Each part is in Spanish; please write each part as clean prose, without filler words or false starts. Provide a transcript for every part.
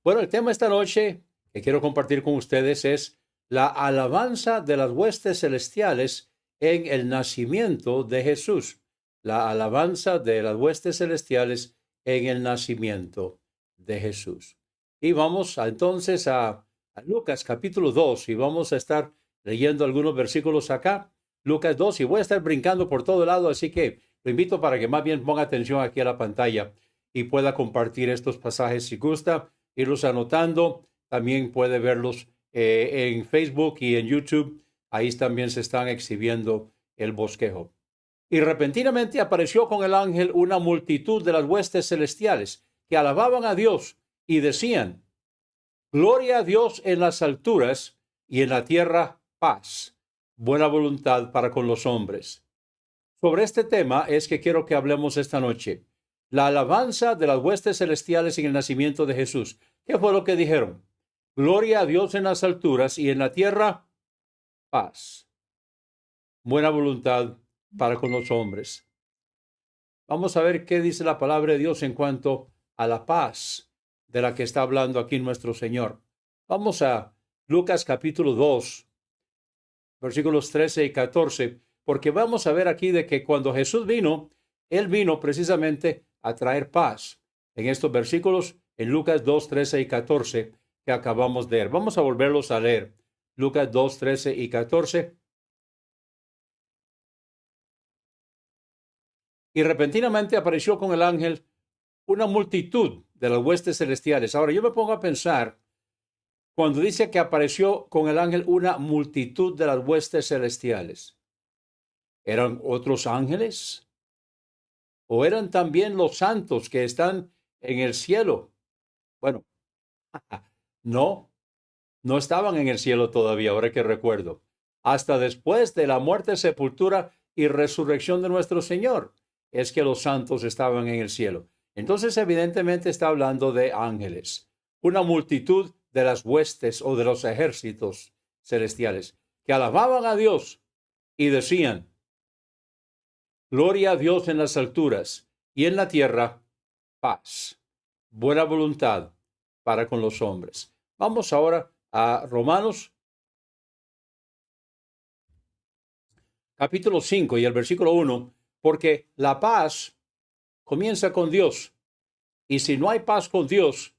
Bueno, el tema esta noche que quiero compartir con ustedes es la alabanza de las huestes celestiales en el nacimiento de Jesús. La alabanza de las huestes celestiales en el nacimiento de Jesús. Y vamos entonces a Lucas capítulo 2 y vamos a estar leyendo algunos versículos acá. Lucas 2 y voy a estar brincando por todo lado, así que lo invito para que más bien ponga atención aquí a la pantalla y pueda compartir estos pasajes si gusta irlos anotando. También puede verlos en Facebook y en YouTube. Ahí también se están exhibiendo el bosquejo. Y repentinamente apareció con el ángel una multitud de las huestes celestiales que alababan a Dios y decían: Gloria a Dios en las alturas y en la tierra paz, buena voluntad para con los hombres. Sobre este tema es que quiero que hablemos esta noche. La alabanza de las huestes celestiales en el nacimiento de Jesús. ¿Qué fue lo que dijeron? Gloria a Dios en las alturas y en la tierra paz, buena voluntad para con los hombres. Vamos a ver qué dice la palabra de Dios en cuanto a la paz de la que está hablando aquí nuestro Señor. Vamos a Lucas capítulo 2, versículos 13 y 14, porque vamos a ver aquí de que cuando Jesús vino, Él vino precisamente a traer paz. En estos versículos, en Lucas 2, 13 y 14, que acabamos de leer. Vamos a volverlos a leer. Lucas 2, 13 y 14. Y repentinamente apareció con el ángel una multitud de las huestes celestiales. Ahora yo me pongo a pensar, cuando dice que apareció con el ángel una multitud de las huestes celestiales, ¿eran otros ángeles? ¿O eran también los santos que están en el cielo? Bueno, no, no estaban en el cielo todavía, ahora que recuerdo. Hasta después de la muerte, sepultura y resurrección de nuestro Señor, es que los santos estaban en el cielo. Entonces, evidentemente está hablando de ángeles, una multitud de las huestes o de los ejércitos celestiales que alababan a Dios y decían: Gloria a Dios en las alturas y en la tierra paz, buena voluntad para con los hombres. Vamos ahora a Romanos capítulo 5 y el versículo 1, porque la paz comienza con Dios, y si no hay paz con Dios,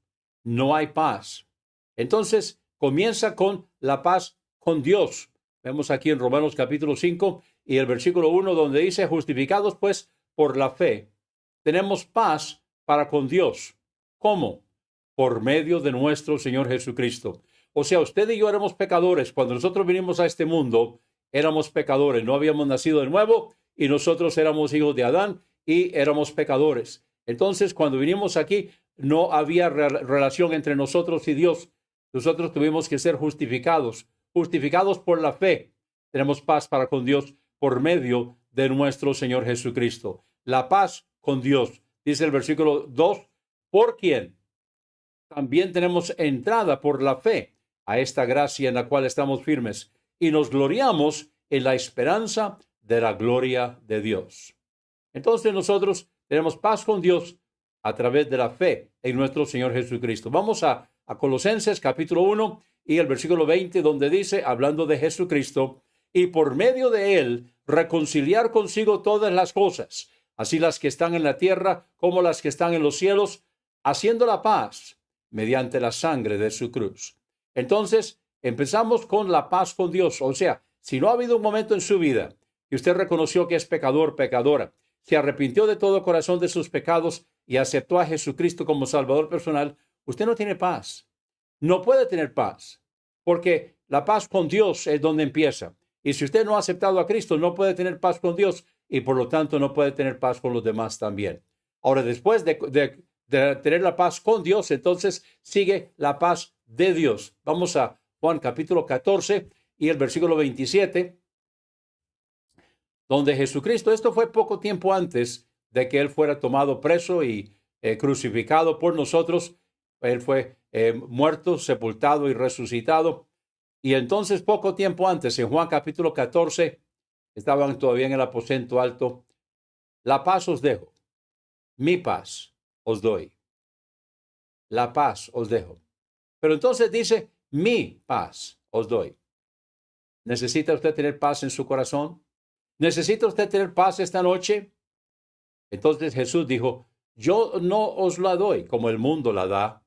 no hay paz. Entonces, comienza con la paz con Dios. Vemos aquí en Romanos capítulo 5 y el versículo 1 donde dice: justificados pues por la fe, tenemos paz para con Dios. ¿Cómo? Por medio de nuestro Señor Jesucristo. O sea, usted y yo éramos pecadores. Cuando nosotros vinimos a este mundo, éramos pecadores. No habíamos nacido de nuevo y nosotros éramos hijos de Adán y éramos pecadores. Entonces, cuando vinimos aquí, no había relación entre nosotros y Dios. Nosotros tuvimos que ser justificados por la fe. Tenemos paz para con Dios por medio de nuestro Señor Jesucristo. La paz con Dios, dice el versículo 2, por quien también tenemos entrada por la fe a esta gracia en la cual estamos firmes y nos gloriamos en la esperanza de la gloria de Dios. Entonces nosotros tenemos paz con Dios a través de la fe en nuestro Señor Jesucristo. Vamos a Colosenses capítulo 1 y el versículo 20, donde dice, hablando de Jesucristo: y por medio de él reconciliar consigo todas las cosas, así las que están en la tierra como las que están en los cielos, haciendo la paz mediante la sangre de su cruz. Entonces, empezamos con la paz con Dios. O sea, si no ha habido un momento en su vida y usted reconoció que es pecador, pecadora, se arrepintió de todo corazón de sus pecados y aceptó a Jesucristo como Salvador personal, usted no tiene paz. No puede tener paz, porque la paz con Dios es donde empieza. Y si usted no ha aceptado a Cristo, no puede tener paz con Dios y por lo tanto no puede tener paz con los demás también. Ahora, después de tener la paz con Dios, entonces sigue la paz de Dios. Vamos a Juan capítulo 14 y el versículo 27, donde Jesucristo, esto fue poco tiempo antes de que Él fuera tomado preso y crucificado por nosotros. Él fue muerto, sepultado y resucitado. Y entonces poco tiempo antes, en Juan capítulo 14, estaban todavía en el aposento alto. La paz os dejo, mi paz os doy. La paz os dejo. Pero entonces dice, mi paz os doy. ¿Necesita usted tener paz en su corazón? ¿Necesita usted tener paz esta noche? Entonces Jesús dijo, yo no os la doy como el mundo la da.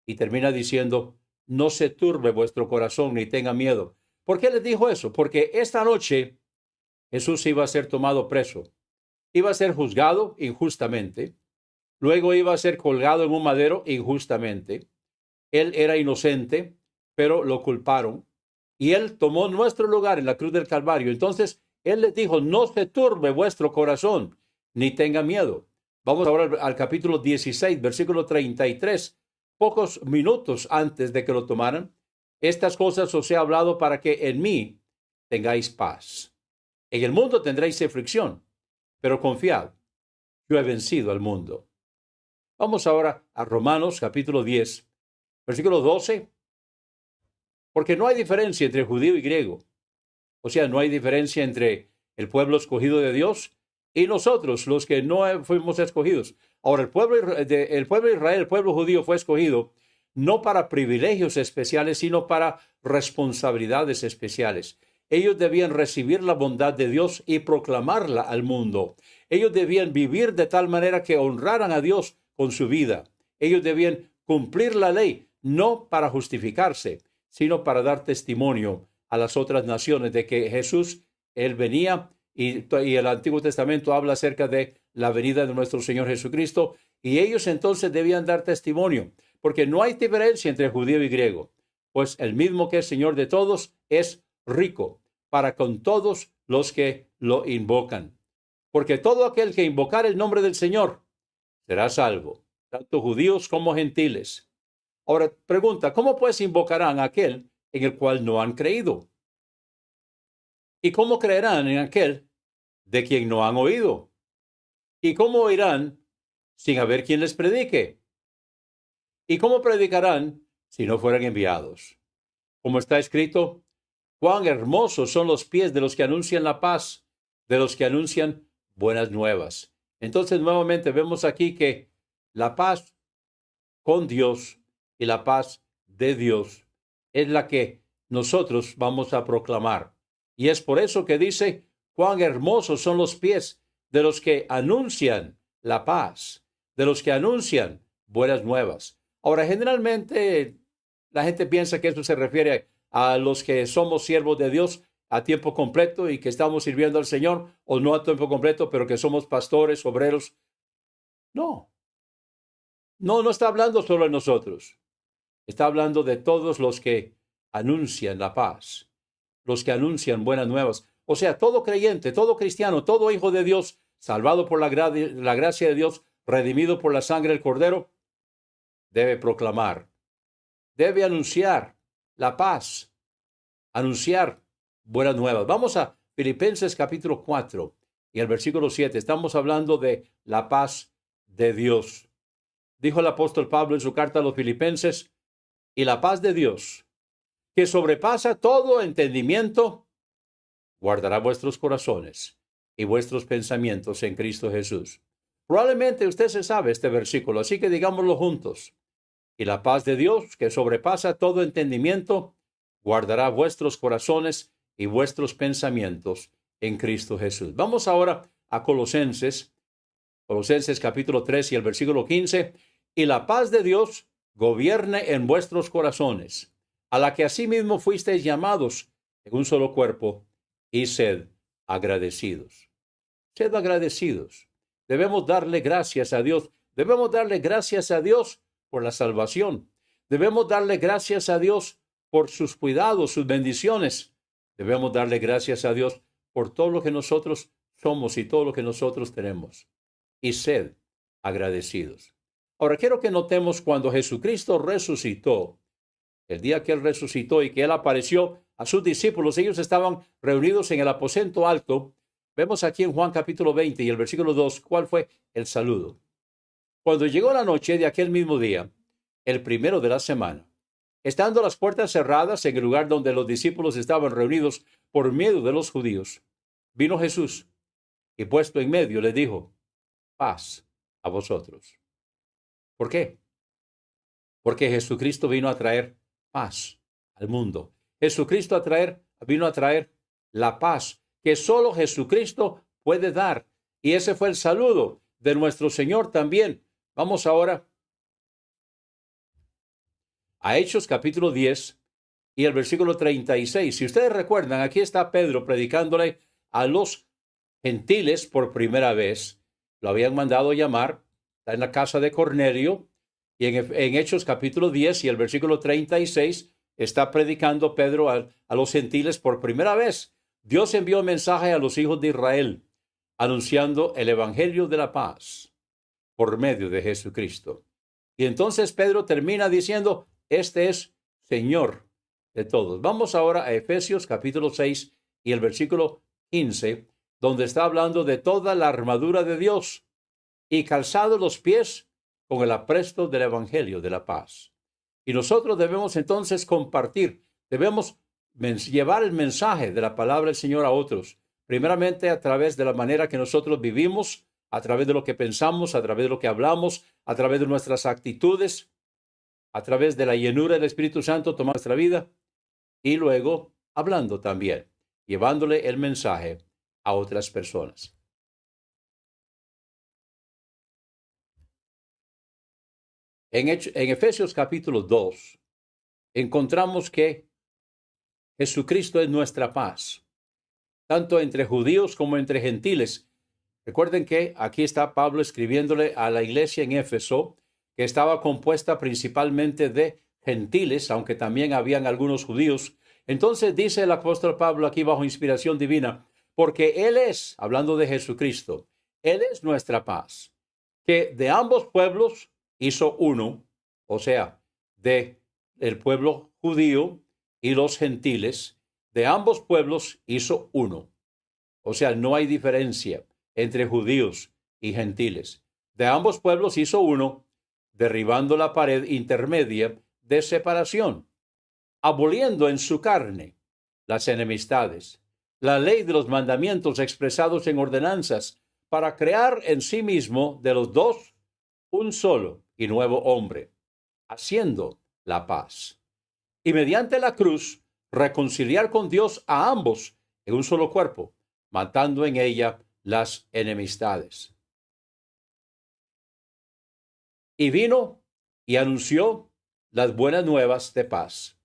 Y termina diciendo, no se turbe vuestro corazón ni tenga miedo. ¿Por qué les dijo eso? Porque esta noche Jesús iba a ser tomado preso. Iba a ser juzgado injustamente. Luego iba a ser colgado en un madero injustamente. Él era inocente, pero lo culparon. Y él tomó nuestro lugar en la cruz del Calvario. Entonces, él les dijo, no se turbe vuestro corazón, ni tenga miedo. Vamos ahora al capítulo 16, versículo 33. Pocos minutos antes de que lo tomaran, estas cosas os he hablado para que en mí tengáis paz. En el mundo tendréis aflicción, pero confiad, yo he vencido al mundo. Vamos ahora a Romanos capítulo 10, versículo 12. Porque no hay diferencia entre judío y griego. O sea, no hay diferencia entre el pueblo escogido de Dios y nosotros, los que no fuimos escogidos. Ahora, el pueblo de Israel, el pueblo judío fue escogido no para privilegios especiales, sino para responsabilidades especiales. Ellos debían recibir la bondad de Dios y proclamarla al mundo. Ellos debían vivir de tal manera que honraran a Dios con su vida. Ellos debían cumplir la ley, no para justificarse, sino para dar testimonio a las otras naciones de que Jesús, Él venía, y el Antiguo Testamento habla acerca de la venida de nuestro Señor Jesucristo, y ellos entonces debían dar testimonio, porque no hay diferencia entre judío y griego, pues el mismo que es Señor de todos es rico para con todos los que lo invocan. Porque todo aquel que invocar el nombre del Señor será salvo, tanto judíos como gentiles. Ahora, pregunta, ¿cómo pues invocarán a aquel en el cual no han creído? ¿Y cómo creerán en aquel de quien no han oído? ¿Y cómo oirán sin haber quien les predique? ¿Y cómo predicarán si no fueran enviados? Como está escrito, cuán hermosos son los pies de los que anuncian la paz, de los que anuncian buenas nuevas. Entonces, nuevamente vemos aquí que la paz con Dios y la paz de Dios es la que nosotros vamos a proclamar. Y es por eso que dice, cuán hermosos son los pies de los que anuncian la paz, de los que anuncian buenas nuevas. Ahora, generalmente la gente piensa que eso se refiere a los que somos siervos de Dios a tiempo completo y que estamos sirviendo al Señor, o no a tiempo completo, pero que somos pastores, obreros. No, no está hablando solo de nosotros. Está hablando de todos los que anuncian la paz, los que anuncian buenas nuevas. O sea, todo creyente, todo cristiano, todo hijo de Dios, salvado por la gracia de Dios, redimido por la sangre del Cordero, debe proclamar, debe anunciar la paz, anunciar buenas nuevas. Vamos a Filipenses capítulo 4 y el versículo 7. Estamos hablando de la paz de Dios. Dijo el apóstol Pablo en su carta a los Filipenses, y la paz de Dios, que sobrepasa todo entendimiento, guardará vuestros corazones y vuestros pensamientos en Cristo Jesús. Probablemente usted se sabe este versículo, así que digámoslo juntos. Y la paz de Dios, que sobrepasa todo entendimiento, guardará vuestros corazones y vuestros pensamientos en Cristo Jesús. Vamos ahora a Colosenses capítulo 3 y el versículo 15. Y la paz de Dios gobierne en vuestros corazones, a la que asimismo fuisteis llamados en un solo cuerpo, y sed agradecidos. Sed agradecidos. Debemos darle gracias a Dios. Debemos darle gracias a Dios por la salvación. Debemos darle gracias a Dios por sus cuidados, sus bendiciones. Debemos darle gracias a Dios por todo lo que nosotros somos y todo lo que nosotros tenemos. Y sed agradecidos. Ahora quiero que notemos cuando Jesucristo resucitó, el día que Él resucitó y que Él apareció a sus discípulos, ellos estaban reunidos en el aposento alto. Vemos aquí en Juan capítulo 20 y el versículo 2, ¿cuál fue el saludo? Cuando llegó la noche de aquel mismo día, el primero de la semana, estando las puertas cerradas en el lugar donde los discípulos estaban reunidos por miedo de los judíos, vino Jesús y puesto en medio le dijo, paz a vosotros. ¿Por qué? porque Jesucristo vino a traer paz al mundo. Jesucristo vino a traer la paz que solo Jesucristo puede dar. Y ese fue el saludo de nuestro Señor también. Vamos ahora a Hechos capítulo 10 y el versículo 36. Si ustedes recuerdan, aquí está Pedro predicándole a los gentiles por primera vez. Lo habían mandado llamar, está en la casa de Cornelio, y en Hechos capítulo 10 y el versículo 36 está predicando Pedro a los gentiles por primera vez. Dios envió un mensaje a los hijos de Israel, anunciando el evangelio de la paz por medio de Jesucristo. Y entonces Pedro termina diciendo, este es Señor de todos. Vamos ahora a Efesios capítulo 6 y el versículo 15, donde está hablando de toda la armadura de Dios y calzado los pies con el apresto del evangelio de la paz. Y nosotros debemos entonces compartir, debemos llevar el mensaje de la palabra del Señor a otros, primeramente a través de la manera que nosotros vivimos, a través de lo que pensamos, a través de lo que hablamos, a través de nuestras actitudes, a través de la llenura del Espíritu Santo tomar nuestra vida, y luego hablando también, llevándole el mensaje a otras personas. En Efesios capítulo 2 encontramos que Jesucristo es nuestra paz, tanto entre judíos como entre gentiles. Recuerden que aquí está Pablo escribiéndole a la iglesia en Éfeso, que estaba compuesta principalmente de gentiles, aunque también habían algunos judíos. Entonces dice el apóstol Pablo aquí bajo inspiración divina, porque Él es, hablando de Jesucristo, Él es nuestra paz, que de ambos pueblos hizo uno, o sea, de el pueblo judío y los gentiles, de ambos pueblos hizo uno. O sea, no hay diferencia entre judíos y gentiles. De ambos pueblos hizo uno, derribando la pared intermedia de separación, aboliendo en su carne las enemistades, la ley de los mandamientos expresados en ordenanzas, para crear en sí mismo de los dos un solo y nuevo hombre, haciendo la paz. Y mediante la cruz, reconciliar con Dios a ambos en un solo cuerpo, matando en ella las enemistades. Y vino y anunció las buenas nuevas de paz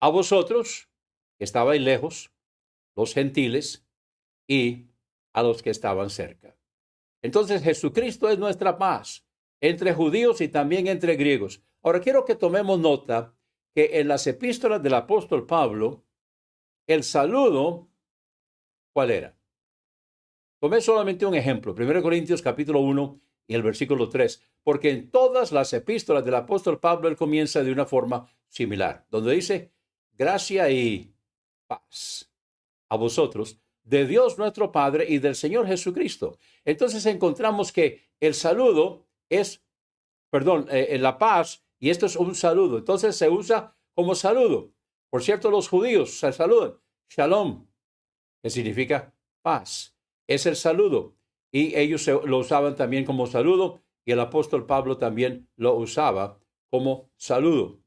a vosotros, que estabais lejos, los gentiles, y a los que estaban cerca. Entonces Jesucristo es nuestra paz, entre judíos y también entre griegos. Ahora quiero que tomemos nota que en las epístolas del apóstol Pablo, el saludo, ¿cuál era? Tomé solamente un ejemplo, 1 Corintios capítulo 1 y el versículo 3, porque en todas las epístolas del apóstol Pablo él comienza de una forma similar, donde dice, gracia y paz a vosotros, de Dios nuestro Padre y del Señor Jesucristo. Entonces encontramos que el saludo es, la paz, y esto es un saludo. Entonces se usa como saludo. Por cierto, los judíos se saludan, shalom, que significa paz. Es el saludo. Y ellos lo usaban también como saludo, y el apóstol Pablo también lo usaba como saludo.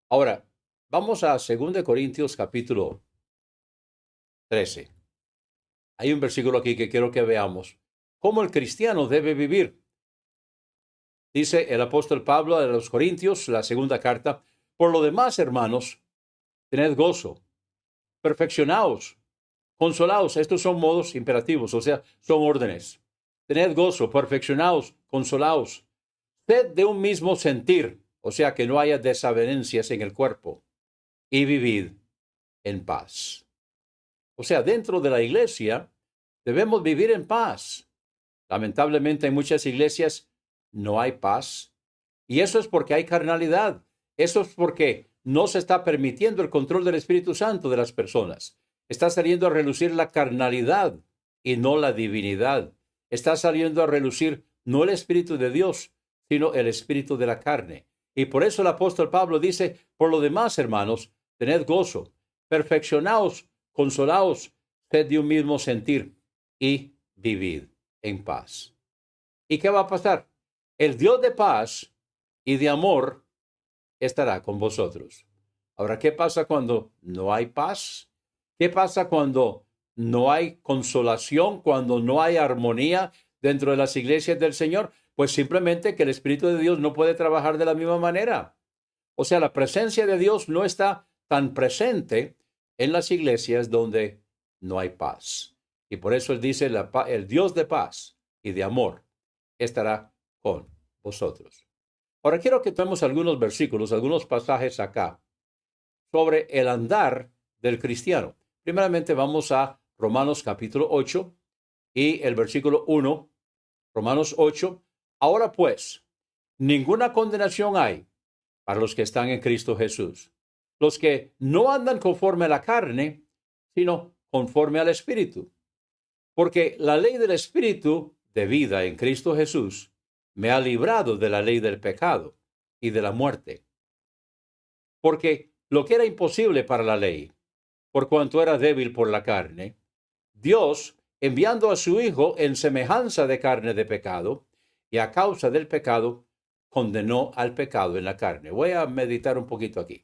Ahora, vamos a 2 Corintios capítulo 13. Hay un versículo aquí que quiero que veamos. ¿Cómo el cristiano debe vivir? Dice el apóstol Pablo a los Corintios, la segunda carta, por lo demás, hermanos, tened gozo, perfeccionaos, consolaos. Estos son modos imperativos, o sea, son órdenes. Tened gozo, perfeccionaos, consolaos. Sed de un mismo sentir, o sea, que no haya desavenencias en el cuerpo, y vivid en paz. O sea, dentro de la iglesia debemos vivir en paz. Lamentablemente en muchas iglesias no hay paz. Y eso es porque hay carnalidad. Eso es porque no se está permitiendo el control del Espíritu Santo de las personas. Está saliendo a relucir la carnalidad y no la divinidad. Está saliendo a relucir no el Espíritu de Dios, sino el espíritu de la carne. Y por eso el apóstol Pablo dice, por lo demás, hermanos, tened gozo, perfeccionaos, consolaos, sed de un mismo sentir y vivid en paz. ¿Y qué va a pasar? el Dios de paz y de amor estará con vosotros. Ahora, ¿qué pasa cuando no hay paz? ¿Qué pasa cuando no hay consolación, cuando no hay armonía dentro de las iglesias del Señor? Pues simplemente que el Espíritu de Dios no puede trabajar de la misma manera. O sea, la presencia de Dios no está tan presente en las iglesias donde no hay paz. Y por eso Él dice, el Dios de paz y de amor estará con vosotros. Ahora quiero que tomemos algunos versículos, algunos pasajes acá sobre el andar del cristiano. Primeramente vamos a Romanos capítulo 8 y el versículo 1, Romanos 8. Ahora pues, ninguna condenación hay para los que están en Cristo Jesús, los que no andan conforme a la carne, sino conforme al Espíritu. Porque la ley del Espíritu de vida en Cristo Jesús me ha librado de la ley del pecado y de la muerte. Porque lo que era imposible para la ley, por cuanto era débil por la carne, Dios, enviando a su Hijo en semejanza de carne de pecado, y a causa del pecado, condenó al pecado en la carne. Voy a meditar un poquito aquí.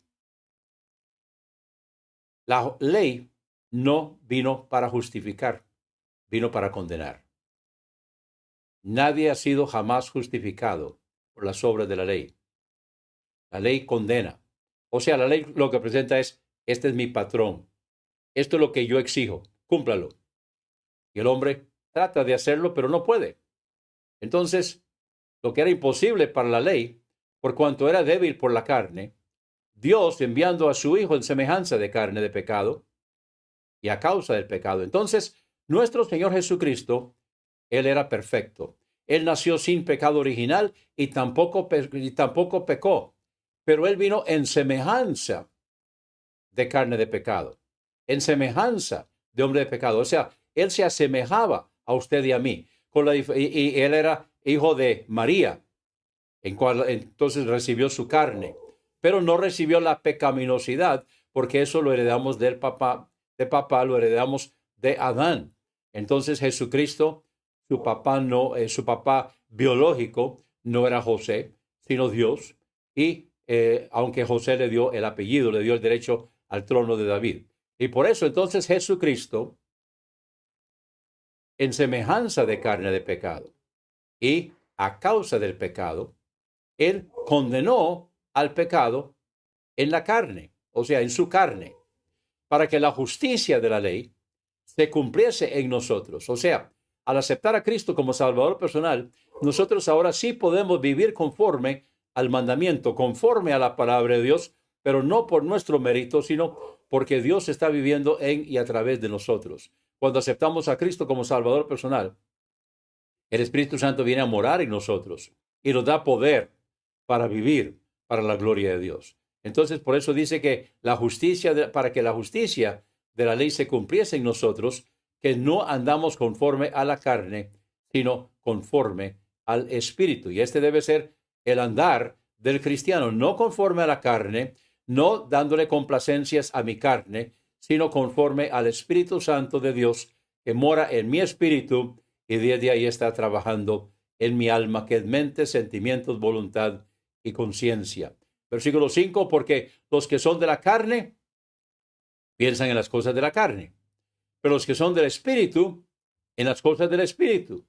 La ley no vino para justificar, vino para condenar. Nadie ha sido jamás justificado por las obras de la ley. La ley condena. O sea, la ley lo que presenta es, este es mi patrón. Esto es lo que yo exijo. Cúmplalo. Y el hombre trata de hacerlo, pero no puede. Entonces, lo que era imposible para la ley, por cuanto era débil por la carne, Dios enviando a su Hijo en semejanza de carne de pecado y a causa del pecado. Entonces, nuestro Señor Jesucristo, Él era perfecto. Él nació sin pecado original y tampoco pecó. Pero Él vino en semejanza de carne de pecado, en semejanza de hombre de pecado. O sea, Él se asemejaba a usted y a mí. Y Él era hijo de María, en cual entonces recibió su carne, pero no recibió la pecaminosidad, porque eso lo heredamos de papá lo heredamos de Adán. Entonces Jesucristo, su papá biológico no era José, sino Dios, y aunque José le dio el apellido, le dio el derecho al trono de David. Y por eso entonces Jesucristo, en semejanza de carne de pecado, y a causa del pecado, Él condenó al pecado en la carne, o sea, en su carne, para que la justicia de la ley se cumpliese en nosotros. O sea, al aceptar a Cristo como Salvador personal, nosotros ahora sí podemos vivir conforme al mandamiento, conforme a la palabra de Dios, pero no por nuestro mérito, sino porque Dios está viviendo en y a través de nosotros. Cuando aceptamos a Cristo como Salvador personal, el Espíritu Santo viene a morar en nosotros y nos da poder para vivir para la gloria de Dios. Entonces, por eso dice que para que la justicia de la ley se cumpliese en nosotros, que no andamos conforme a la carne, sino conforme al Espíritu. Y este debe ser el andar del cristiano, no conforme a la carne, no dándole complacencias a mi carne, sino conforme al Espíritu Santo de Dios que mora en mi espíritu y desde ahí está trabajando en mi alma, que es mente, sentimientos, voluntad y conciencia. Versículo 5, porque los que son de la carne piensan en las cosas de la carne, pero los que son del Espíritu, en las cosas del Espíritu.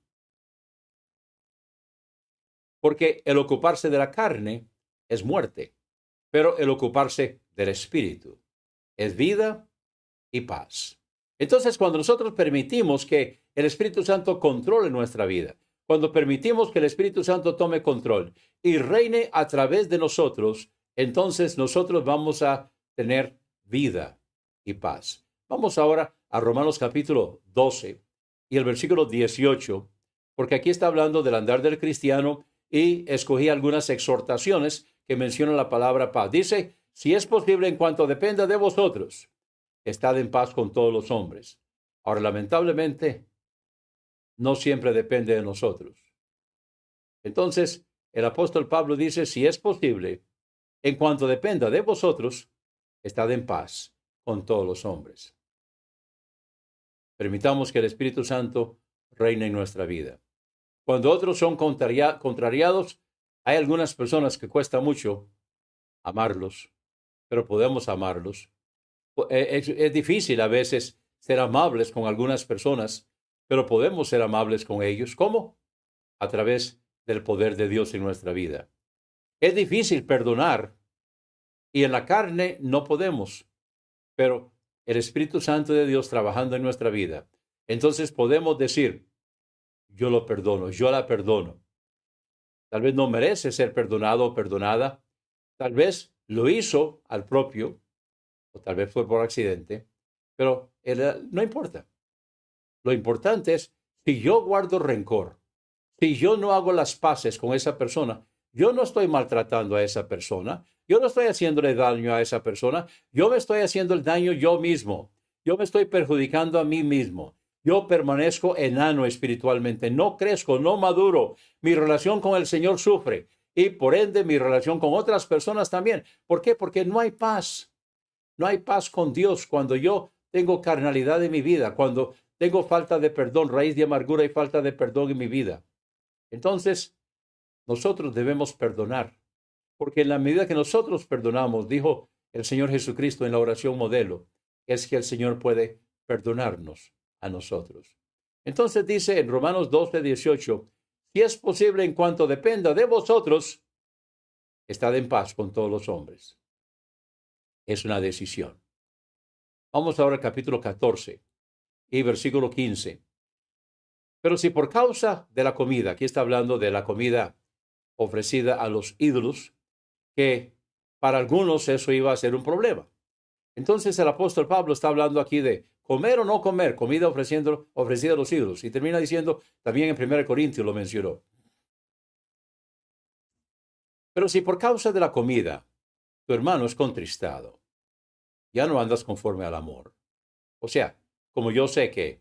Porque el ocuparse de la carne es muerte, pero el ocuparse del Espíritu es vida y paz. Entonces, cuando nosotros permitimos que el Espíritu Santo controle nuestra vida, cuando permitimos que el Espíritu Santo tome control y reine a través de nosotros, entonces nosotros vamos a tener vida y paz. Vamos ahora a Romanos capítulo 12 y el versículo 18, porque aquí está hablando del andar del cristiano y escogí algunas exhortaciones que mencionan la palabra paz. Dice, si es posible en cuanto dependa de vosotros, estad en paz con todos los hombres. Ahora, lamentablemente, no siempre depende de nosotros. Entonces, el apóstol Pablo dice, si es posible, en cuanto dependa de vosotros, estad en paz con todos los hombres. Permitamos que el Espíritu Santo reine en nuestra vida. Cuando otros son contrariados, hay algunas personas que cuesta mucho amarlos, pero podemos amarlos. Es difícil a veces ser amables con algunas personas, pero podemos ser amables con ellos. ¿Cómo? A través del poder de Dios en nuestra vida. Es difícil perdonar y en la carne no podemos, pero el Espíritu Santo de Dios trabajando en nuestra vida, entonces podemos decir, yo lo perdono, yo la perdono. Tal vez no merece ser perdonado o perdonada, tal vez lo hizo al propio, o tal vez fue por accidente, pero no importa. Lo importante es, si yo guardo rencor, si yo no hago las paces con esa persona, yo no estoy maltratando a esa persona, yo no estoy haciéndole daño a esa persona, yo me estoy haciendo el daño yo mismo, yo me estoy perjudicando a mí mismo. Yo permanezco enano espiritualmente, no crezco, no maduro. Mi relación con el Señor sufre y por ende mi relación con otras personas también. ¿Por qué? Porque no hay paz. No hay paz con Dios cuando yo tengo carnalidad en mi vida, cuando tengo falta de perdón, raíz de amargura y falta de perdón en mi vida. Entonces, nosotros debemos perdonar, porque en la medida que nosotros perdonamos, dijo el Señor Jesucristo en la oración modelo, es que el Señor puede perdonarnos a nosotros. Entonces dice en Romanos 12:18, si es posible en cuanto dependa de vosotros, estad en paz con todos los hombres. Es una decisión. Vamos ahora al capítulo 14 y versículo 15. Pero si por causa de la comida, aquí está hablando de la comida ofrecida a los ídolos, que para algunos eso iba a ser un problema. Entonces el apóstol Pablo está hablando aquí de comer o no comer, comida ofrecida a los ídolos. Y termina diciendo, también en 1 Corintios lo mencionó. Pero si por causa de la comida tu hermano es contristado, ya no andas conforme al amor. O sea, como yo sé que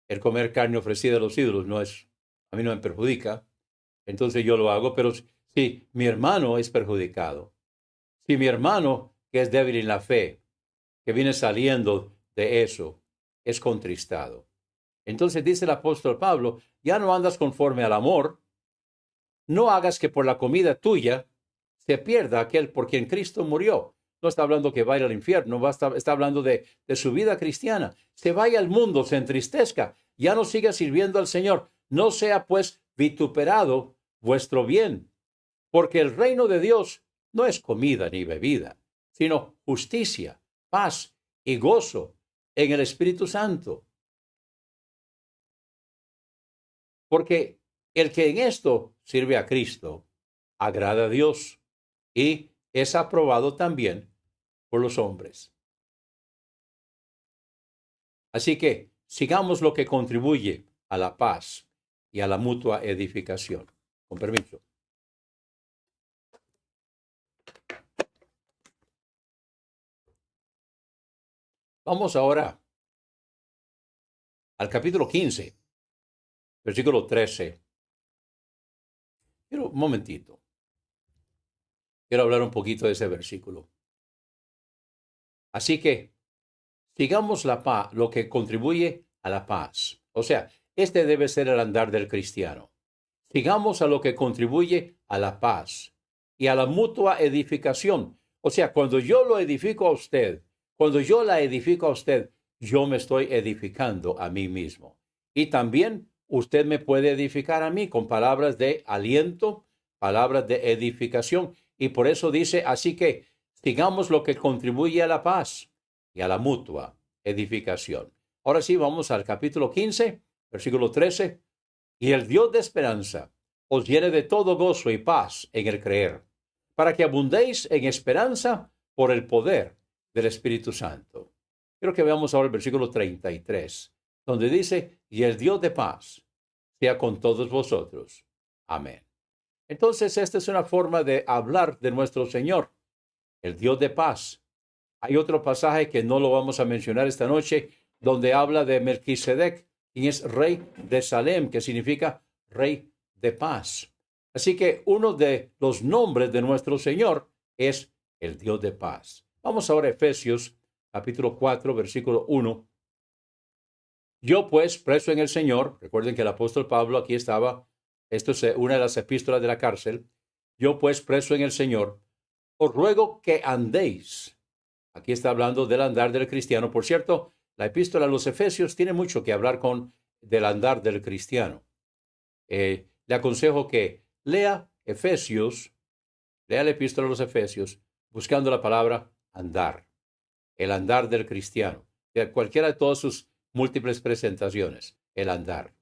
el comer carne ofrecida a los ídolos a mí no me perjudica, entonces yo lo hago, pero si mi hermano es perjudicado, si mi hermano que es débil en la fe, que viene saliendo de eso, es contristado. Entonces dice el apóstol Pablo, ya no andas conforme al amor, no hagas que por la comida tuya se pierda aquel por quien Cristo murió. No está hablando que vaya al infierno, está hablando de su vida cristiana. Se vaya al mundo, se entristezca, ya no siga sirviendo al Señor. No sea pues vituperado vuestro bien, porque el reino de Dios no es comida ni bebida, sino justicia, paz y gozo en el Espíritu Santo. Porque el que en esto sirve a Cristo agrada a Dios y es aprobado también por los hombres. Así que sigamos lo que contribuye a la paz y a la mutua edificación. Con permiso. Vamos ahora al capítulo 15, versículo 13. Pero un momentito. Quiero hablar un poquito de ese versículo. Así que sigamos la paz, lo que contribuye a la paz. O sea, este debe ser el andar del cristiano. Sigamos a lo que contribuye a la paz y a la mutua edificación. O sea, cuando yo lo edifico a usted, cuando yo la edifico a usted, yo me estoy edificando a mí mismo. Y también usted me puede edificar a mí con palabras de aliento, palabras de edificación. Y por eso dice, así que sigamos lo que contribuye a la paz y a la mutua edificación. Ahora sí, vamos al capítulo 15, versículo 13. Y el Dios de esperanza os llene de todo gozo y paz en el creer, para que abundéis en esperanza por el poder del Espíritu Santo. Quiero que veamos ahora el versículo 33, donde dice, y el Dios de paz sea con todos vosotros. Amén. Entonces, esta es una forma de hablar de nuestro Señor, el Dios de paz. Hay otro pasaje que no lo vamos a mencionar esta noche, donde habla de Melquisedec, quien es rey de Salem, que significa rey de paz. Así que uno de los nombres de nuestro Señor es el Dios de paz. Vamos ahora a Efesios, capítulo 4, versículo 1. Yo pues, preso en el Señor, recuerden que el apóstol Pablo aquí estaba esto es una de las epístolas de la cárcel, yo pues preso en el Señor, os ruego que andéis. Aquí está hablando del andar del cristiano. Por cierto, la epístola a los Efesios tiene mucho que hablar del andar del cristiano. Le aconsejo que lea Efesios, lea la epístola a los Efesios, buscando la palabra andar, el andar del cristiano, de cualquiera de todas sus múltiples presentaciones, el andar.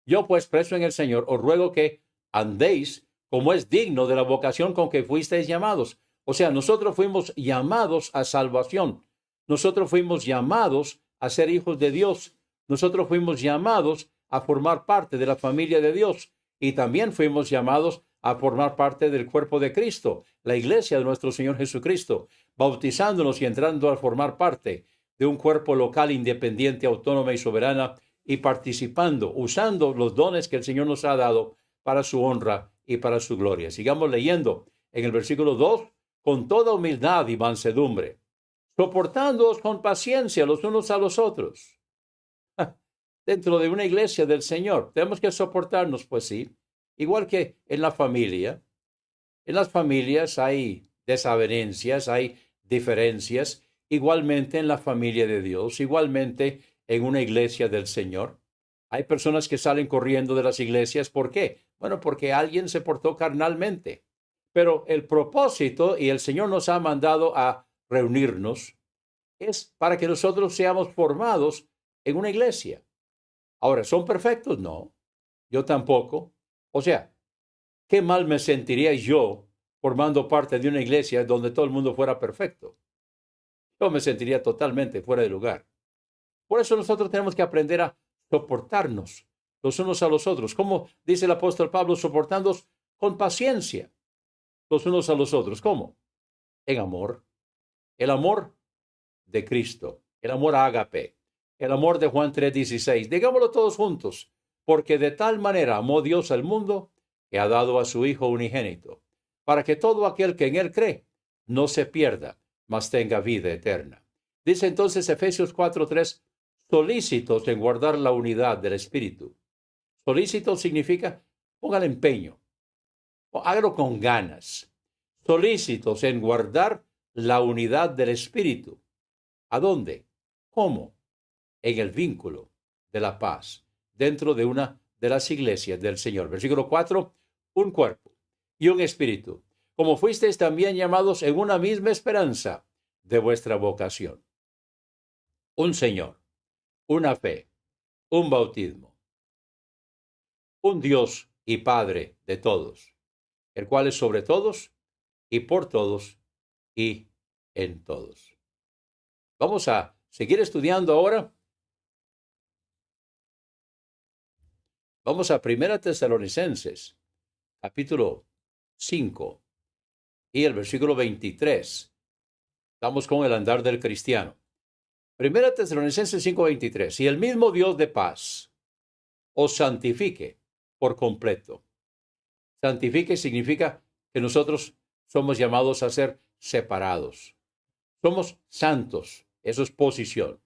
Yo pues, preso en el Señor, os ruego que andéis como es digno de la vocación con que fuisteis llamados. O sea, nosotros fuimos llamados a salvación. Nosotros fuimos llamados a ser hijos de Dios. Nosotros fuimos llamados a formar parte de la familia de Dios. Y también fuimos llamados a formar parte del cuerpo de Cristo, la iglesia de nuestro Señor Jesucristo, bautizándonos y entrando a formar parte de un cuerpo local independiente, autónoma y soberana, y participando, usando los dones que el Señor nos ha dado para su honra y para su gloria. Sigamos leyendo en el versículo 2, con toda humildad y mansedumbre, soportándoos con paciencia los unos a los otros. Dentro de una iglesia del Señor, tenemos que soportarnos, pues sí, igual que en la familia. En las familias hay desavenencias, hay diferencias, igualmente en la familia de Dios, igualmente en una iglesia del Señor. Hay personas que salen corriendo de las iglesias. ¿Por qué? Bueno, porque alguien se portó carnalmente. Pero el propósito, y el Señor nos ha mandado a reunirnos, es para que nosotros seamos formados en una iglesia. Ahora, ¿son perfectos? No, yo tampoco. O sea, ¿qué mal me sentiría yo formando parte de una iglesia donde todo el mundo fuera perfecto? Yo me sentiría totalmente fuera de lugar. Por eso nosotros tenemos que aprender a soportarnos los unos a los otros. Como dice el apóstol Pablo, soportándonos con paciencia los unos a los otros. ¿Cómo? En amor. El amor de Cristo, el amor ágape, el amor de Juan 3:16. Digámoslo todos juntos. Porque de tal manera amó Dios al mundo que ha dado a su Hijo unigénito, para que todo aquel que en él cree no se pierda, mas tenga vida eterna. Dice entonces Efesios 4:3, solícitos en guardar la unidad del Espíritu. Solícito significa póngale empeño, hágalo con ganas. Solícitos en guardar la unidad del Espíritu. ¿A dónde? ¿Cómo? En el vínculo de la paz, dentro de una de las iglesias del Señor. Versículo 4, un cuerpo y un espíritu, como fuisteis también llamados en una misma esperanza de vuestra vocación. Un Señor, una fe, un bautismo, un Dios y Padre de todos, el cual es sobre todos y por todos y en todos. Vamos a seguir estudiando ahora. Vamos a 1 Tesalonicenses, capítulo 5 y el versículo 23. Estamos con el andar del cristiano. 1 Tesalonicenses 5:23. Y el mismo Dios de paz os santifique por completo. Santifique significa que nosotros somos llamados a ser separados. Somos santos, eso es posición.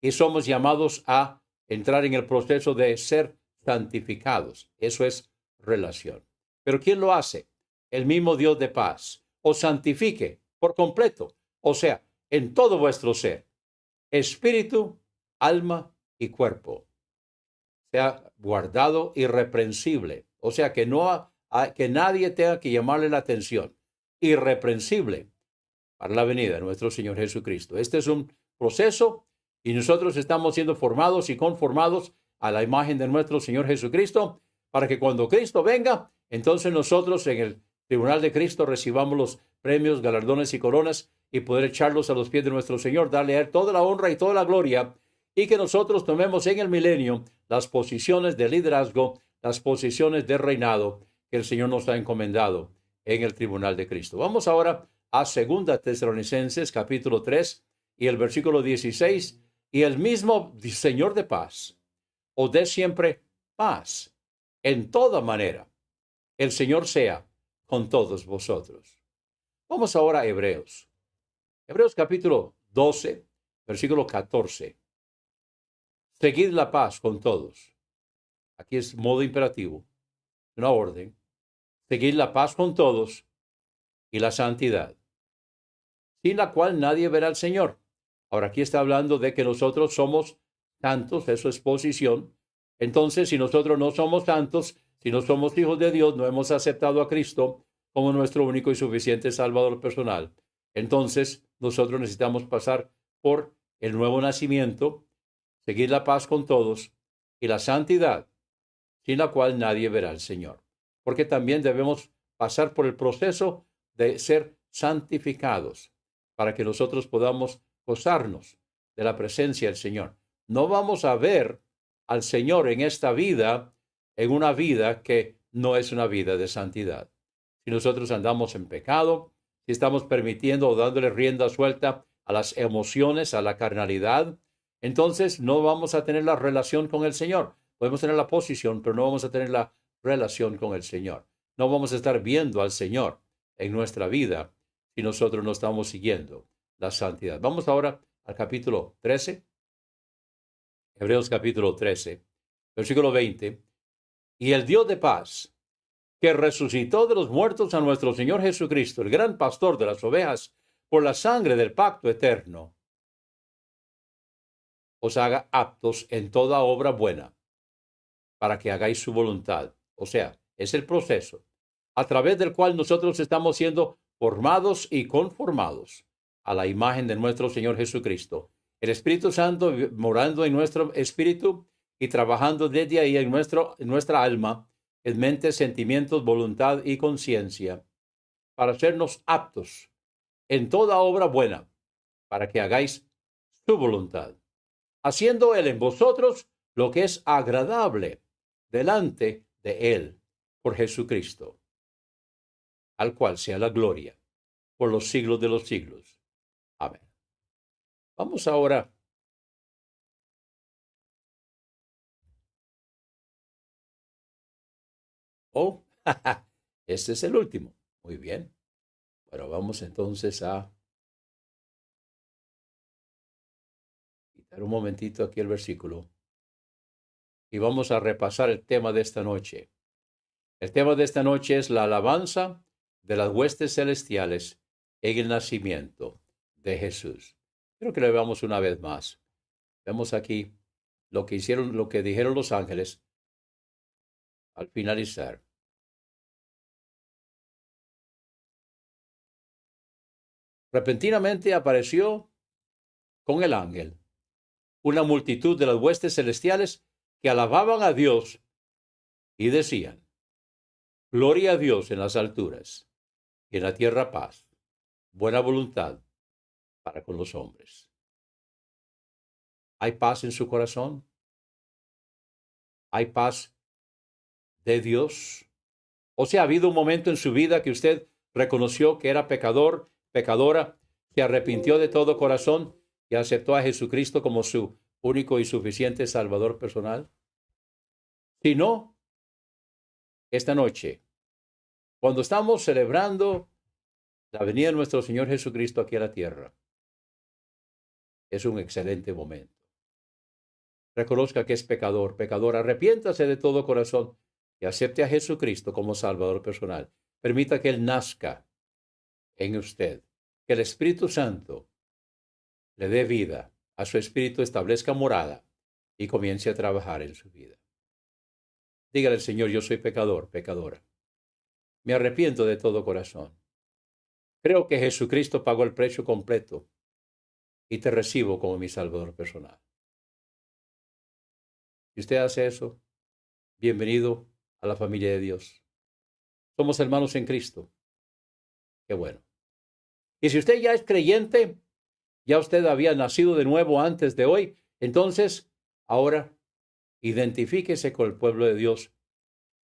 Y somos llamados a entrar en el proceso de ser santificados. Eso es relación. Pero ¿quién lo hace? El mismo Dios de paz os santifique por completo, o sea, en todo vuestro ser, espíritu, alma y cuerpo, sea guardado irreprensible, o sea, que que nadie tenga que llamarle la atención, irreprensible para la venida de nuestro Señor Jesucristo. Este es un proceso y nosotros estamos siendo formados y conformados a la imagen de nuestro Señor Jesucristo, para que cuando Cristo venga, entonces nosotros en el tribunal de Cristo recibamos los premios, galardones y coronas y poder echarlos a los pies de nuestro Señor, darle a Él toda la honra y toda la gloria, y que nosotros tomemos en el milenio las posiciones de liderazgo, las posiciones de reinado que el Señor nos ha encomendado en el tribunal de Cristo. Vamos ahora a 2 Tesalonicenses capítulo 3 y el versículo 16. Y el mismo Señor de paz os dé siempre paz en toda manera. El Señor sea con todos vosotros. Vamos ahora a Hebreos. Hebreos capítulo 12, versículo 14. Seguid la paz con todos. Aquí es modo imperativo. una orden, seguir la paz con todos y la santidad, sin la cual nadie verá al Señor. Ahora aquí está hablando de que nosotros somos santos, eso es posición. Entonces, si nosotros no somos santos, si no somos hijos de Dios, no hemos aceptado a Cristo como nuestro único y suficiente Salvador personal, entonces nosotros necesitamos pasar por el nuevo nacimiento, seguir la paz con todos y la santidad, sin la cual nadie verá al Señor. Porque también debemos pasar por el proceso de ser santificados para que nosotros podamos gozarnos de la presencia del Señor. No vamos a ver al Señor en esta vida, en una vida que no es una vida de santidad. Si nosotros andamos en pecado, si estamos permitiendo o dándole rienda suelta a las emociones, a la carnalidad, entonces no vamos a tener la relación con el Señor. Podemos tener la posición, pero no vamos a tener la relación con el Señor. No vamos a estar viendo al Señor en nuestra vida si nosotros no estamos siguiendo la santidad. Vamos ahora al capítulo 13, Hebreos capítulo 13, versículo 20. Y el Dios de paz, que resucitó de los muertos a nuestro Señor Jesucristo, el gran pastor de las ovejas, por la sangre del pacto eterno, os haga aptos en toda obra buena, para que hagáis su voluntad. O sea, es el proceso a través del cual nosotros estamos siendo formados y conformados a la imagen de nuestro Señor Jesucristo. El Espíritu Santo morando en nuestro espíritu y trabajando desde ahí en nuestra alma, en mente, sentimientos, voluntad y conciencia, para hacernos aptos en toda obra buena, para que hagáis su voluntad, haciendo Él en vosotros lo que es agradable delante de Él, por Jesucristo, al cual sea la gloria por los siglos de los siglos. Amén. Vamos ahora oh, este es el último. Muy bien. Bueno, vamos entonces a quitar un momentito aquí el versículo y vamos a repasar el tema de esta noche. El tema de esta noche es la alabanza de las huestes celestiales en el nacimiento de Jesús. Quiero que lo veamos una vez más. Vemos aquí lo que hicieron, lo que dijeron los ángeles al finalizar. Repentinamente apareció con el ángel una multitud de las huestes celestiales que alababan a Dios y decían: Gloria a Dios en las alturas y en la tierra paz, buena voluntad para con los hombres. ¿Hay paz en su corazón? ¿Hay paz de Dios? O sea, ¿ha habido un momento en su vida que usted reconoció que era pecador, pecadora, se arrepintió de todo corazón y aceptó a Jesucristo como su único y suficiente Salvador personal? Si no, esta noche, cuando estamos celebrando la venida de nuestro Señor Jesucristo aquí a la tierra, es un excelente momento. Reconozca que es pecador, pecadora, arrepiéntase de todo corazón y acepte a Jesucristo como Salvador personal. Permita que Él nazca en usted, que el Espíritu Santo le dé vida, a su espíritu establezca morada y comience a trabajar en su vida. Dígale al Señor: yo soy pecador, pecadora. Me arrepiento de todo corazón. Creo que Jesucristo pagó el precio completo y te recibo como mi Salvador personal. Si usted hace eso, bienvenido a la familia de Dios. Somos hermanos en Cristo. Qué bueno. Y si usted ya es creyente, ya usted había nacido de nuevo antes de hoy, entonces ahora identifíquese con el pueblo de Dios.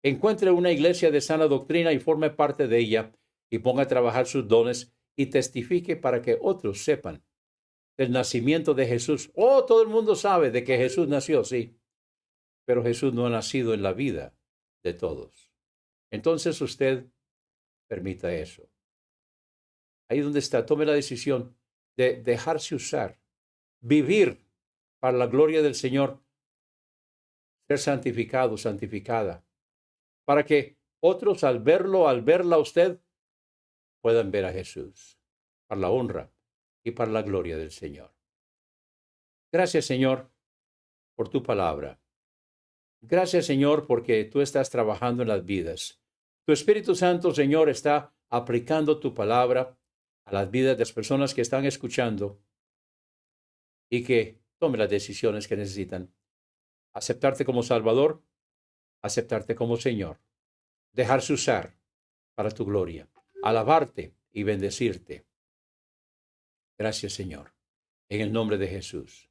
Encuentre una iglesia de sana doctrina y forme parte de ella y ponga a trabajar sus dones y testifique para que otros sepan del nacimiento de Jesús. Oh, todo el mundo sabe de que Jesús nació, sí, pero Jesús no ha nacido en la vida de todos. Entonces usted permita eso. Ahí donde está, tome la decisión de dejarse usar, vivir para la gloria del Señor, ser santificado, santificada, para que otros al verlo, al verla a usted, puedan ver a Jesús, para la honra y para la gloria del Señor. Gracias, Señor, por tu palabra. Gracias, Señor, porque tú estás trabajando en las vidas. Tu Espíritu Santo, Señor, está aplicando tu palabra a las vidas de las personas que están escuchando y que tomen las decisiones que necesitan. Aceptarte como Salvador, aceptarte como Señor, dejarse usar para tu gloria, alabarte y bendecirte. Gracias, Señor, en el nombre de Jesús.